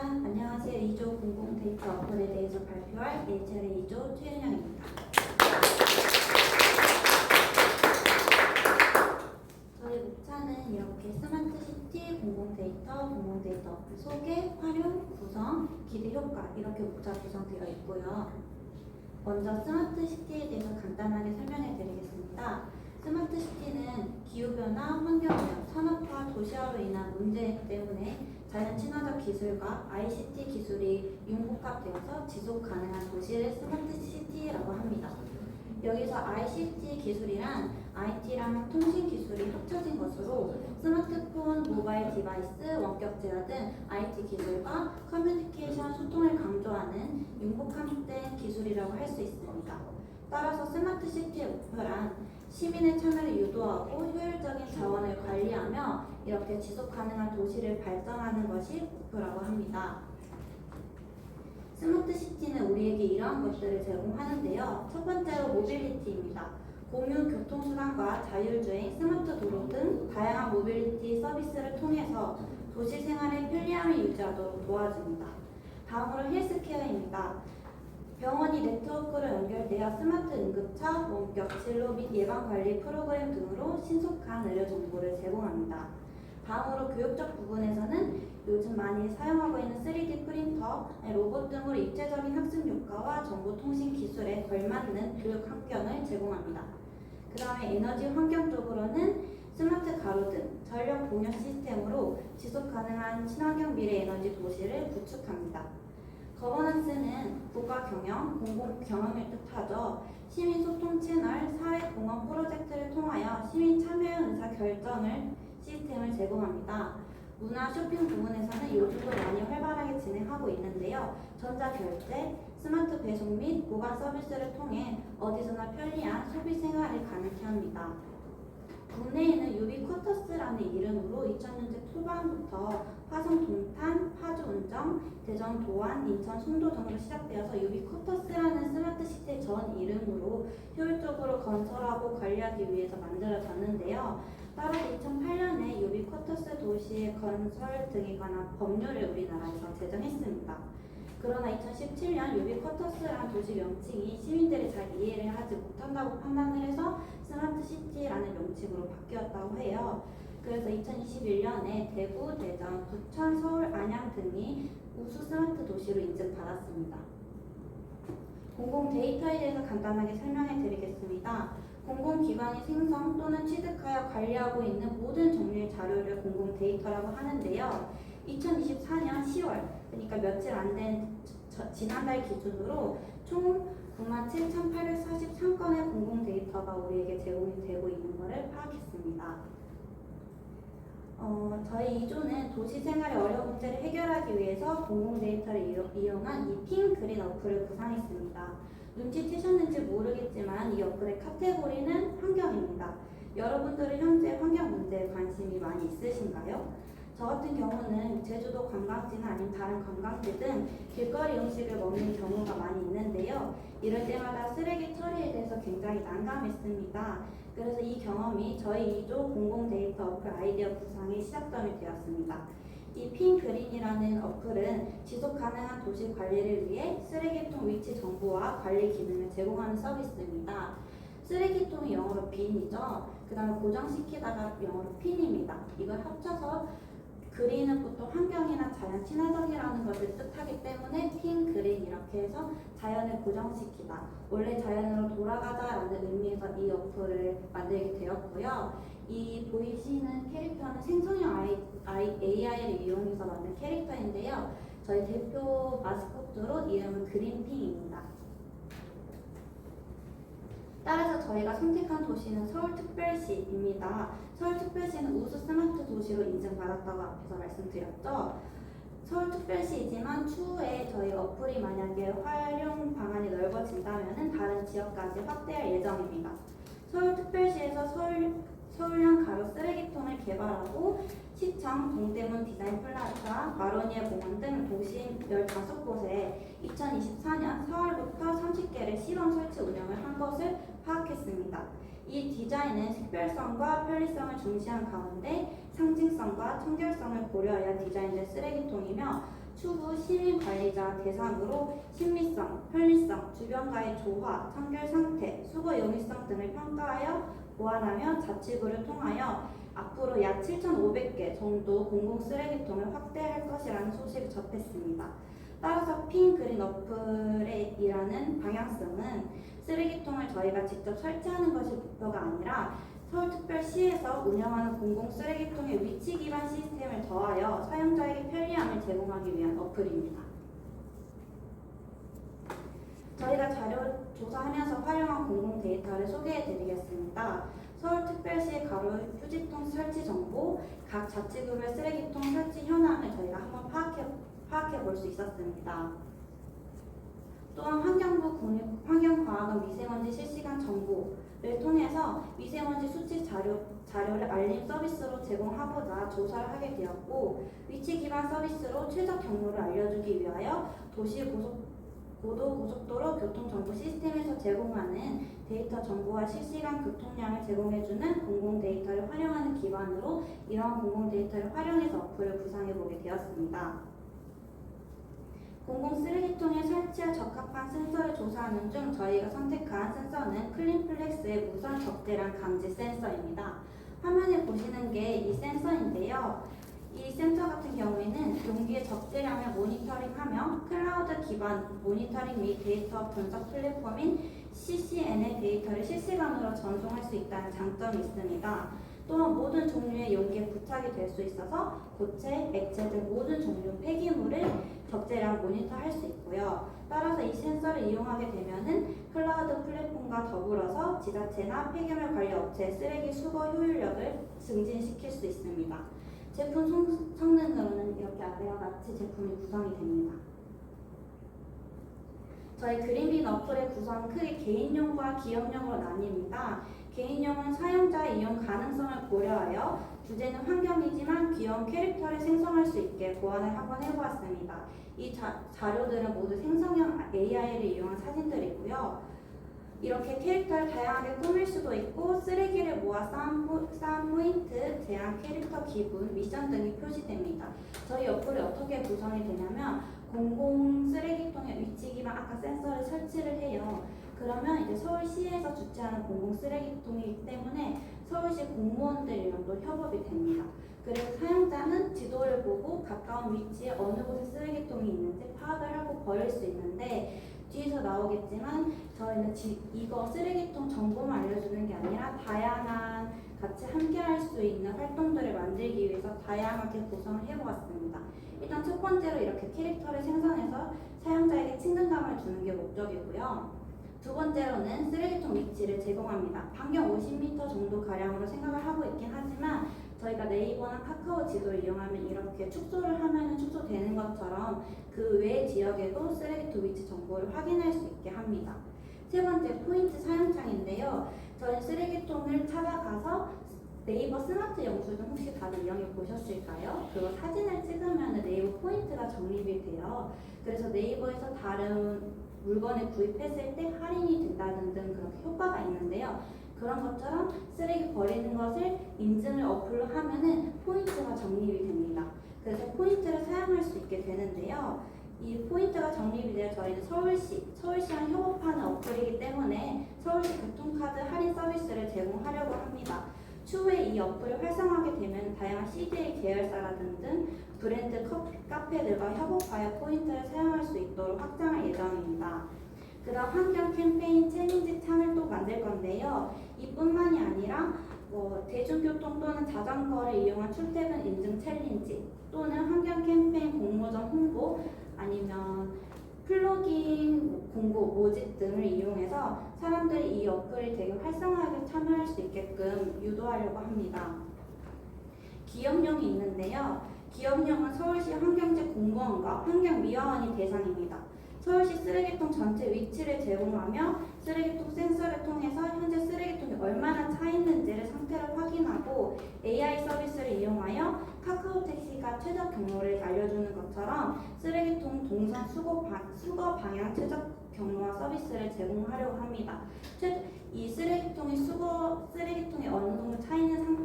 안녕하세요. 2조 공공데이터 어플에 대해서 발표할 HL의 2조 최은영입니다. 저희 목차는 이렇게 스마트시티, 공공데이터 어플 소개, 활용, 구성, 기대 효과 이렇게 목차 구성되어 있고요. 먼저 스마트시티에 대해서 간단하게 설명해 드리겠습니다. 스마트시티는 기후변화, 환경오염, 산업화, 도시화로 인한 문제 때문에 자연 친화적 기술과 ICT 기술이 융복합되어서 지속 가능한 도시를 스마트시티라고 합니다. 여기서 ICT 기술이란 IT랑 통신 기술이 합쳐진 것으로 스마트폰, 모바일 디바이스, 원격 제어 등 IT 기술과 커뮤니케이션, 소통을 강조하는 융복합된 기술이라고 할 수 있습니다. 따라서 스마트시티의 목표란 시민의 참여를 유도하고 효율적인 자원을 관리하며 이렇게 지속 가능한 도시를 발전하는 것이 목표라고 합니다. 스마트시티는 우리에게 이러한 것들을 제공하는데요. 첫 번째로 모빌리티입니다. 공유 교통수단과 자율주행, 스마트 도로 등 다양한 모빌리티 서비스를 통해서 도시 생활의 편리함을 유지하도록 도와줍니다. 다음으로 헬스케어입니다. 병원이 네트워크로 연결되어 스마트 응급차, 원격 진료 및 예방관리 프로그램 등으로 신속한 의료 정보를 제공합니다. 다음으로 교육적 부분에서는 요즘 많이 사용하고 있는 3D 프린터, 로봇 등으로 입체적인 학습 효과와 정보통신 기술에 걸맞는 교육 환경을 제공합니다. 그 다음에 에너지 환경 쪽으로는 스마트 가로 등 전력 공유 시스템으로 지속 가능한 친환경 미래 에너지 도시를 구축합니다. 거버넌스는 국가 경영, 공공 경영을 뜻하죠. 시민 소통 채널, 사회 공헌 프로젝트를 통하여 시민 참여 의사 결정을 시스템을 제공합니다. 문화 쇼핑 부문에서는 요즘도 많이 활발하게 진행하고 있는데요. 전자결제, 스마트 배송 및 보관 서비스를 통해 어디서나 편리한 소비 생활을 가능케 합니다. 국내에는 유비쿼터스라는 이름으로 2000년대 초반부터 화성 동탄, 파주 운정, 대전 도안, 인천 송도 등으로 시작되어서 유비쿼터스라는 스마트시티 전 이름으로 효율적으로 건설하고 관리하기 위해서 만들어졌는데요. 따라서 2008년에 유비쿼터스 도시의 건설 등에 관한 법률을 우리나라에서 제정했습니다. 그러나 2017년 유비쿼터스라는 도시 명칭이 시민들이 잘 이해를 하지 못한다고 판단을 해서 스마트시티라는 명칭으로 바뀌었다고 해요. 그래서 2021년에 대구, 대전, 부천, 서울, 안양 등이 우수 스마트 도시로 인증받았습니다. 공공 데이터에 대해서 간단하게 설명해 드리겠습니다. 공공기관이 생성 또는 취득하여 관리하고 있는 모든 종류의 자료를 공공 데이터라고 하는데요. 2024년 10월, 그러니까 며칠 안 된 지난달 기준으로 총 97,843건의 공공 데이터가 우리에게 제공이 되고 있는 것을 파악했습니다. 저희 2조는 도시 생활의 어려운 문제를 해결하기 위해서 공공 데이터를 이용한 이 핑 그린 어플을 구상했습니다. 눈치채셨는지 모르겠지만 이 어플의 카테고리는 환경입니다. 여러분들은 현재 환경 문제에 관심이 많이 있으신가요? 저 같은 경우는 제주도 관광지나 아니면 다른 관광지 등 길거리 음식을 먹는 경우가 많이 있는데요. 이럴 때마다 쓰레기 처리에 대해서 굉장히 난감했습니다. 그래서 이 경험이 저희 2조 공공 데이터 어플 아이디어 구상의 시작점이 되었습니다. 이 핑그린이라는 어플은 지속 가능한 도시 관리를 위해 쓰레기통 위치 정보와 관리 기능을 제공하는 서비스입니다. 쓰레기통이 영어로 빈이죠. 그 다음에 고정시키다가 영어로 핀입니다. 이걸 합쳐서 그린은 보통 환경이나 자연 친화적이라는 것을 뜻하기 때문에 핑 그린 이렇게 해서 자연을 고정시키다, 원래 자연으로 돌아가자라는 의미에서 이 어플을 만들게 되었고요. 이 보이시는 캐릭터는 생성형 AI를 이용해서 만든 캐릭터인데요. 저희 대표 마스코트로 이름은 그린핑입니다. 따라서 저희가 선택한 도시는 서울특별시입니다. 서울특별시는 우수 스마트 도시로 인증받았다고 앞에서 말씀드렸죠. 서울특별시이지만 추후에 저희 어플이 만약에 활용 방안이 넓어진다면 다른 지역까지 확대할 예정입니다. 서울특별시에서 서울형 가로 쓰레기통을 개발하고 시청, 동대문 디자인 플라자, 마로니에 공원 등 도시 15곳에 2024년 4월부터 30개를 시범 설치 운영을 한 것을 파악했습니다. 이 디자인은 식별성과 편리성을 중시한 가운데 상징성과 청결성을 고려하여 디자인된 쓰레기통이며 추후 시민 관리자 대상으로 신미성, 편리성, 주변과의 조화, 청결 상태, 수거 용이성 등을 평가하여 보완하며 자치구를 통하여 앞으로 약 7,500개 정도 공공 쓰레기통을 확대할 것이라는 소식을 접했습니다. 따라서 핑 그린 어플이라는 방향성은 쓰레기통을 저희가 직접 설치하는 것이 목표가 아니라 서울특별시에서 운영하는 공공 쓰레기통의 위치 기반 시스템을 더하여 사용자에게 편리함을 제공하기 위한 어플입니다. 저희가 자료 조사하면서 활용한 공공 데이터를 소개해 드리겠습니다. 서울특별시의 가로 휴지통 설치 정보, 각 자치구별 쓰레기통 설치 현황을 저희가 한번 파악해 볼 수 있었습니다. 또한 환경부 국립환경과학원 미세먼지 실시간 정보를 통해서 미세먼지 수치 자료를 알림 서비스로 제공하고자 조사를 하게 되었고, 위치 기반 서비스로 최적 경로를 알려주기 위하여 고도고속도로 교통정보 시스템에서 제공하는 데이터 정보와 실시간 교통량을 제공해주는 공공 데이터를 활용하는 기반으로 이러한 공공 데이터를 활용해서 어플을 구상해보게 되었습니다. 공공 쓰레기통에 설치할 적합한 센서를 조사하는 중 저희가 선택한 센서는 클린플렉스의 무선 적재량 감지 센서입니다. 화면에 보시는 게 이 센서인데요. 이 센서 같은 경우에는 용기의 적재량을 모니터링하며 클라우드 기반 모니터링 및 데이터 분석 플랫폼인 CCN의 데이터를 실시간으로 전송할 수 있다는 장점이 있습니다. 또한 모든 종류의 용기에 부착이 될 수 있어서 고체, 액체 등 모든 종류 폐기물을 적재량 모니터할 수 있고요. 따라서 이 센서를 이용하게 되면은 클라우드 플랫폼과 더불어서 지자체나 폐기물 관리 업체의 쓰레기 수거 효율력을 증진시킬 수 있습니다. 제품 성능으로는 이렇게 아래와 같이 제품이 구성이 됩니다. 저희 그린빈 어플의 구성은 크게 개인용과 기업용으로 나뉩니다. 개인용은 사용자의 이용 가능성을 고려하여 주제는 환경이지만 귀여운 캐릭터를 생성할 수 있게 보완을 한번 해보았습니다. 이 자료들은 모두 생성형 AI를 이용한 사진들이고요. 이렇게 캐릭터를 다양하게 꾸밀 수도 있고 쓰레기를 모아 쌓은 포인트, 제한 캐릭터 기분, 미션 등이 표시됩니다. 저희 어플이 어떻게 구성이 되냐면 공공 쓰레기통의 위치 기반 아까 센서를 설치를 해요. 그러면 이제 서울시에서 주최하는 공공 쓰레기통이기 때문에 서울시 공무원들이랑도 협업이 됩니다. 그래서 사용자는 지도를 보고 가까운 위치에 어느 곳에 쓰레기통이 있는지 파악을 하고 버릴 수 있는데 뒤에서 나오겠지만 저희는 이거 쓰레기통 정보만 알려주는 게 아니라 다양한 같이 함께 할 수 있는 활동들을 만들기 위해서 다양하게 구성을 해보았습니다. 일단 첫 번째로 이렇게 캐릭터를 생성해서 사용자에게 친근감을 주는 게 목적이고요. 두 번째로는 쓰레기통 위치를 제공합니다. 반경 50m 정도 가량으로 생각을 하고 있긴 하지만 저희가 네이버나 카카오 지도를 이용하면 이렇게 축소를 하면 축소되는 것처럼 그 외 지역에도 쓰레기통 위치 정보를 확인할 수 있게 합니다. 세 번째 포인트 사용창인데요. 저희 쓰레기통을 찾아가서 네이버 스마트 영수증 혹시 다들 이용해 보셨을까요? 그거 사진을 찍으면 네이버 포인트가 적립이 돼요. 그래서 네이버에서 다른 물건을 구입했을 때 할인이 된다는 등 그렇게 효과가 있는데요. 그런 것처럼 쓰레기 버리는 것을 인증을 어플로 하면은 포인트가 적립이 됩니다. 그래서 포인트를 사용할 수 있게 되는데요. 이 포인트가 적립이 되어 저희는 서울시랑 협업하는 어플이기 때문에 서울시 교통카드 할인 서비스를 제공하려고 합니다. 추후에 이 어플을 활성화하게 되면 다양한 CJ 계열사라든 브랜드 카페들과 협업하여 포인트를 사용할 수 있도록 확장할 예정입니다. 그다음 환경 캠페인 챌린지 창을 또 만들 건데요. 이뿐만이 아니라 대중교통 또는 자전거를 이용한 출퇴근 인증 챌린지 또는 환경 캠페인 공모전 홍보 아니면 플로깅 공고 모집 등을 이용해서 사람들이 이 어플을 되게 활성화하게 참여할 수 있게끔 유도하려고 합니다. 기업용이 있는데요. 기업용은 서울시 환경재 공무원과 환경미화원이 대상입니다. 서울시 쓰레기통 전체 위치를 제공하며 쓰레기통 센서를 통해서 현재 쓰레기통이 얼마나 차 있는지를 상태를 확인하고 AI 서비스를 이용하여 카카오택시가 최적 경로를 알려주는 것처럼 쓰레기통 동선 수거 방향 최적 경로와 서비스를 제공하려고 합니다. 이 쓰레기통이 어느 정도 차 있는 상태